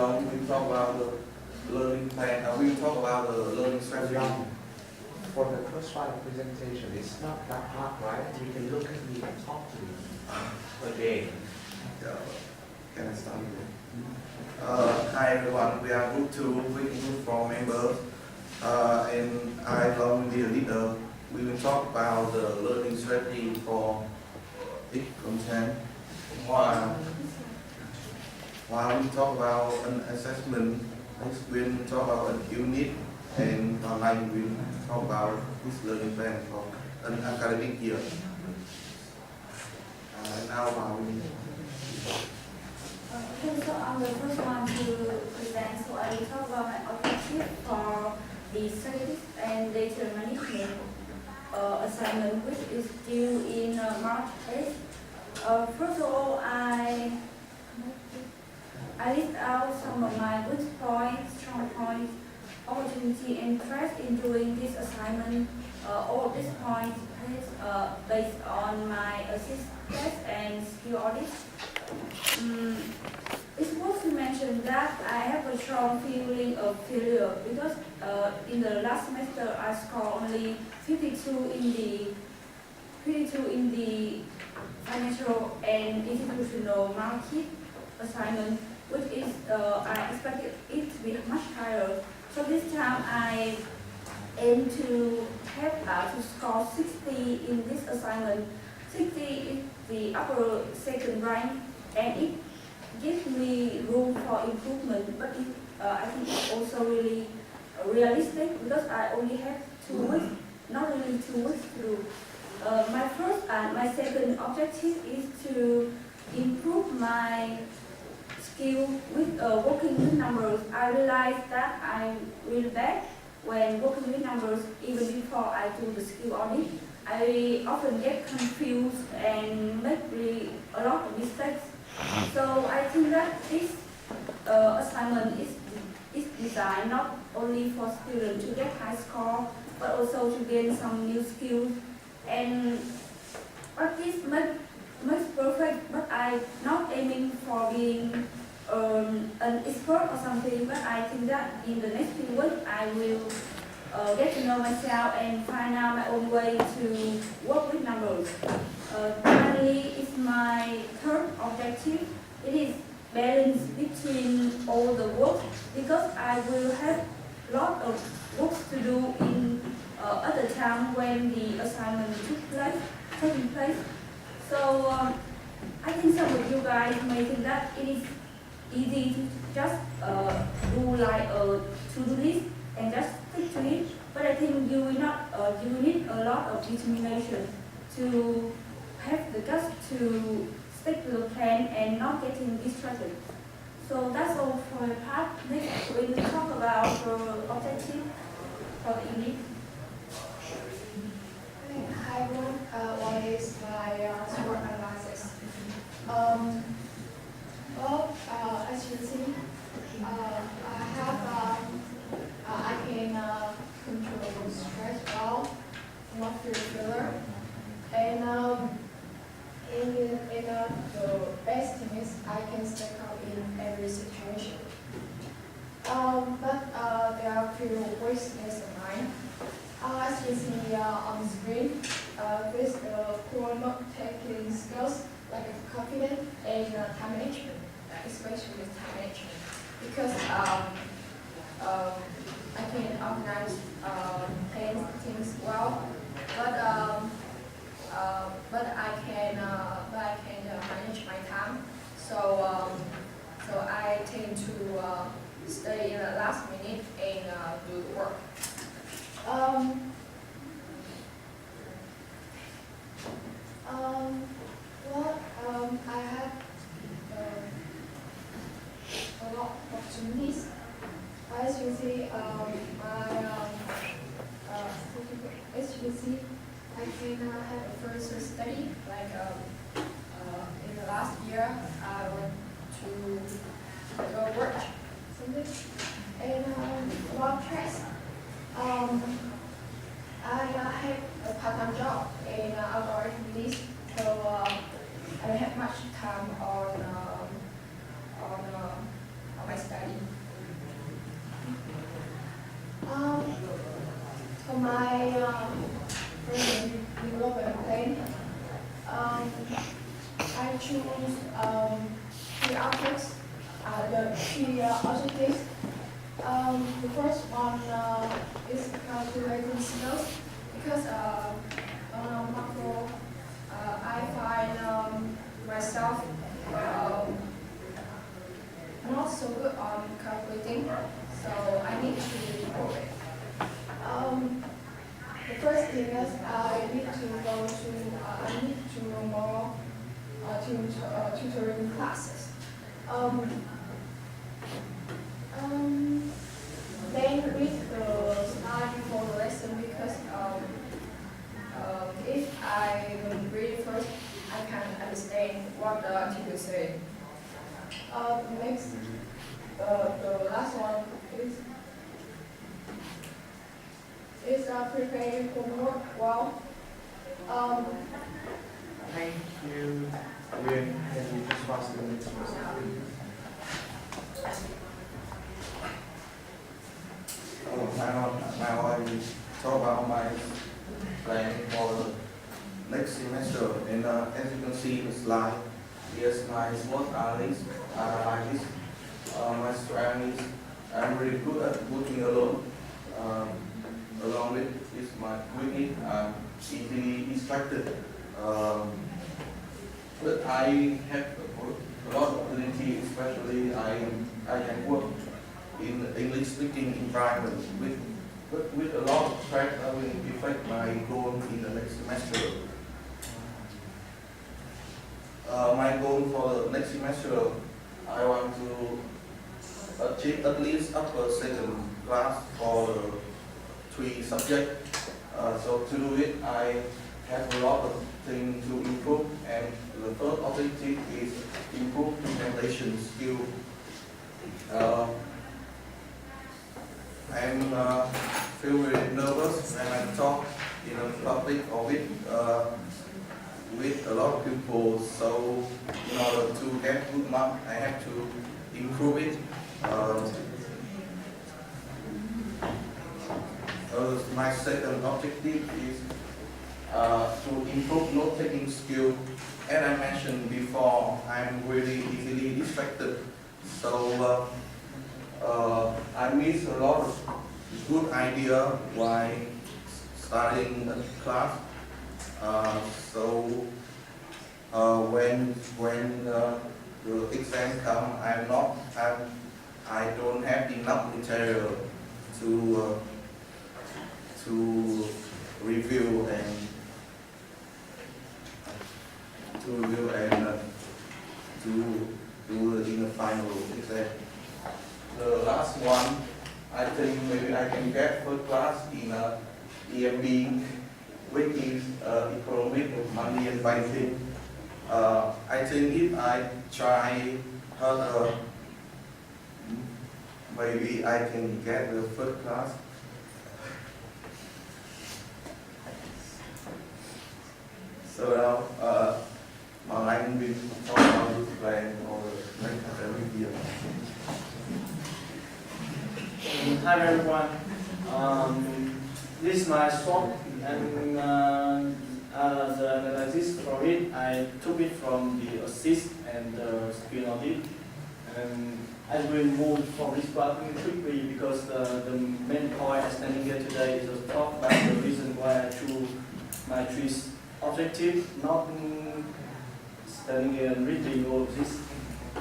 long. We talk about the learning plan. We will talk about the learning strategy. For the first slide presentation, it's not that hard, right? You can look at me and talk to me. Okay. Can I start? Hi everyone. We are group 2. We include 4 members. And I belong to be a leader. We will talk about the learning strategy for each content. While we talk about an assessment, we will talk about a unit, and online we will talk about this learning plan for an academic year. Now Okay, so I'm the first one to present, so I will talk about my objective for the statistics and data management assignment, which is due in March 8th. First of all, I list out some of my good points, strong points, opportunity, and threats in doing this assignment. All of these points based on my assist test and skill audits. It's worth to mention that I have a strong feeling of failure because in the last semester I scored only 52 in the financial and institutional market assignment, which is I expected it to be much higher. So this time I aim to have to score 60 in this assignment. 60 is the upper second rank, and it gives me room for improvement. But I think it's also really realistic because I only have 2 weeks, not really 2 weeks to do. My first and my second objective is to improve my skill with working with numbers. I realized that I'm really bad when working with numbers. Even before I do the skill audit, I often get confused and make really a lot of mistakes. So I think that this assignment is designed not only for students to get high score, but also to gain some new skills. And practice makes perfect, but I'm not aiming for being an expert or something, but I think that in the next few weeks I will get to know myself and find out my own way to work with numbers. Finally, it's my third objective. It is balance between all the work because I will have a lot of works to do in at the time when the assignment taking place. So I think some of you guys may think that it is easy to just do like a to-do list and just stick to it. But I think you will not. You will need a lot of determination to have the guts to stick to the plan and not getting distracted. So that's all for my part. Next, we will talk about the objective for the unit. Hi everyone, what is my SWOT analysis? As you can see, I can control stress well, not feel failure, and the best thing is I can step up in every situation. But there are a few weaknesses of mine. As you see on the screen, this poor note-taking skills like confidence and time management, especially with time management, because I can organize things well, but I can manage my time. So I tend to stay in the last minute and do the work. I had a lot of opportunities. As you see, I can have a further study. Like in the last year, I went to work something, and about stress. I had a part-time job in algorithm release, so I don't have much time on my study. objects, the three objectives. The first one is calculating skills because on macro I find myself not so good on calculating, so I need to improve it. The first thing is I need to know more tutoring classes. Then read the slide before the lesson because if I read first, I can understand what the teacher say. Next, the last one is preparing homework well. Thank you. Can you just pass the next question? Now I will talk about my plan for the next semester. And as you can see in the slide, yes, my SWOT analysis are like this. My strength is I'm really good at working alone. Along with is my weakness, I'm easily distracted. But I have a lot of ability, especially I can work in English speaking environment with a lot of practice. I will affect my goal in the next semester. My goal for the next semester, I want to achieve at least upper second class for the 3 subjects. So to do it, I have a lot of things to improve, and the first objective is improve presentation skill. I'm feel very nervous when I talk in a public or with a lot of people. So in order to get good mark, I have to improve it. My second objective is to improve note-taking skill. As I mentioned before, I'm really easily distracted. So I miss a lot of good idea while studying a class. When the exam come, I don't have enough material to review and to do in the final exam. The last one, I think maybe I can get first class in EMB, which is economic, money and banking. I think if I try harder, maybe I can get the first class. So now, Anh will talk about this plan for the next academic year. Hi everyone. This is my short and the analysis for it. I took it from the assist and the screen audit, and I will move from this part quickly because the main point I'm standing here today is to talk about the reason why I chose my 3 objectives, not standing here and reading all of this.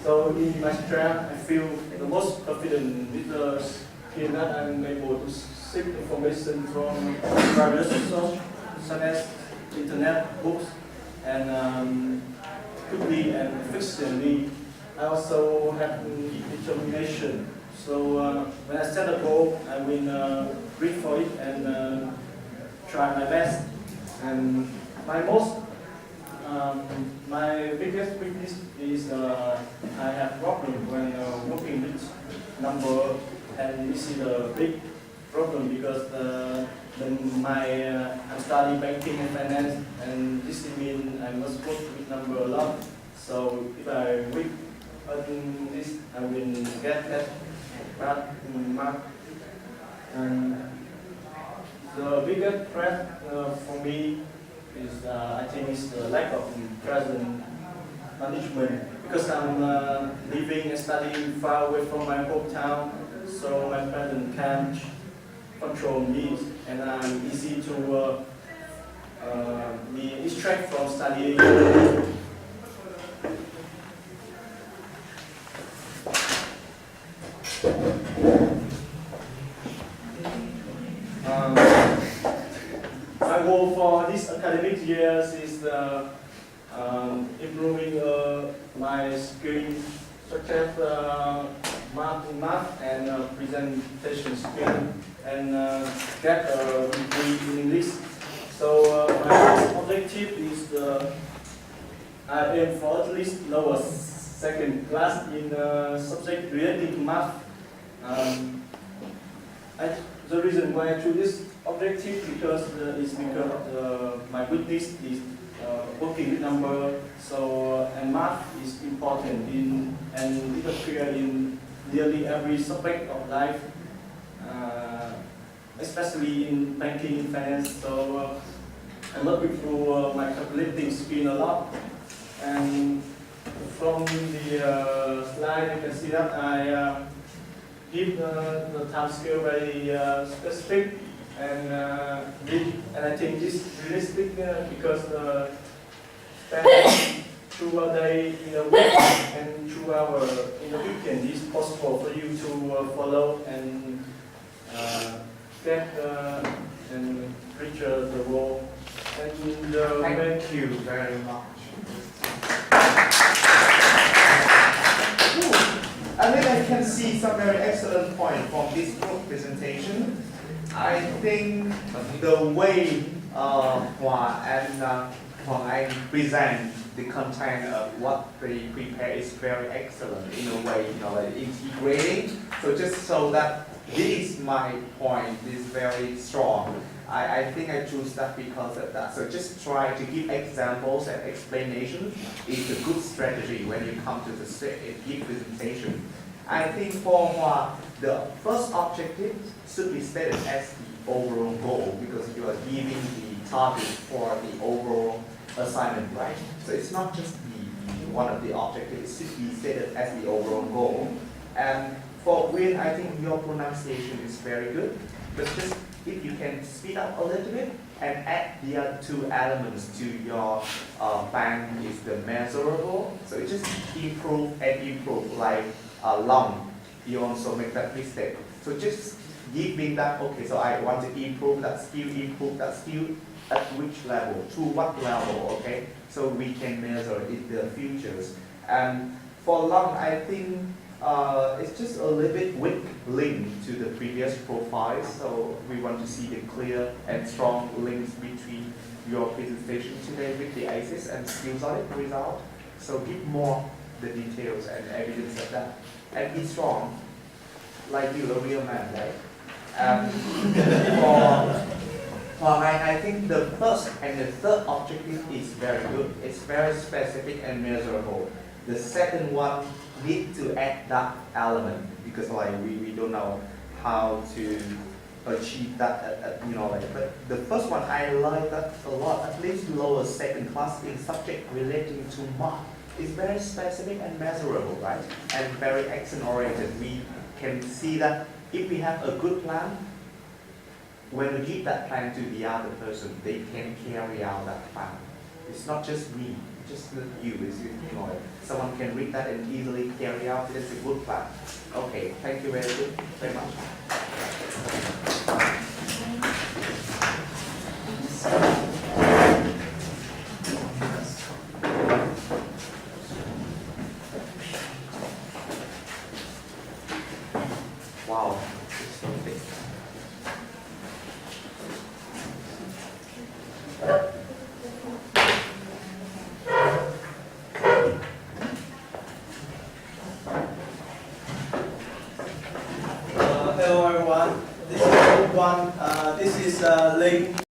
So in my strength, I feel the most confident with the skill that I'm able to seek information from various sources such as internet, books, and quickly and efficiently. I also have determination. So when I set a goal, I will read for it and try my best. And my biggest weakness is I have problem when working with number, and this is a big problem because I'm studying banking and finance, and this means I must work with number a lot. So if I weak on this, I will get that bad mark. And the biggest threat for me is I think is the lack of present management, because I'm living and studying far away from my hometown, so my parents can't control me, and I'm easy to be distracted from studying. My goal for this academic year is improving my skills such as math and presentation skill, and get a degree in English. So my first objective is I aim for at least lower second class in subject related to math. The reason why I choose this objective is because my weakness is working with number. So and math is important and it appears in nearly every subject of life, especially in banking and finance. So I'm looking through my calculating skill a lot. And from the slide, you can see that I give the time scale very specific, and I think this realistic because spend 2 a day in a week and 2 hours in a weekend is possible for you to follow and get and reach the goal. And Thank you very much. I think I can see some very excellent point from this group presentation. I think the way Hoa and Hoàng Anh present the content of what they prepare is very excellent in a way, like integrating. So just so that this my point is very strong. I think I choose that because of that. So just try to give examples and explanations is a good strategy when you come to the give presentation. I think for Hoa, the first objective should be stated as the overall goal because you are giving the target for the overall assignment, right? So it's not just one of the objectives, it should be stated as the overall goal. And for Win, I think your pronunciation is very good, but just if you can speed up a little bit and add the other 2 elements to your bank is the measurable. So it just improve and improve like long. You also make that mistake. So just giving that, okay, so I want to improve that skill at which level, to what level, okay? So we can measure in the futures. And for long, I think it's just a little bit weak link to the previous profiles. So we want to see the clear and strong links between your presentation today with the ACES and skills audit result. So give more the details and evidence of that. And be strong, like you, a real man, right? For I think the first and the third objective is very good. It's very specific and measurable. The second one need to add that element because like we don't know how to achieve that, but the first one I like that a lot, at least lower second class in subject relating to math. It's very specific and measurable, right? And very action oriented. We can see that if we have a good plan, when we give that plan to the other person, they can carry out that plan. It's not just me, just not you. It's, someone can read that and easily carry out. It's a good plan. Okay, thank you very much. Wow, it's so big. Hello everyone, this is group 1. This is link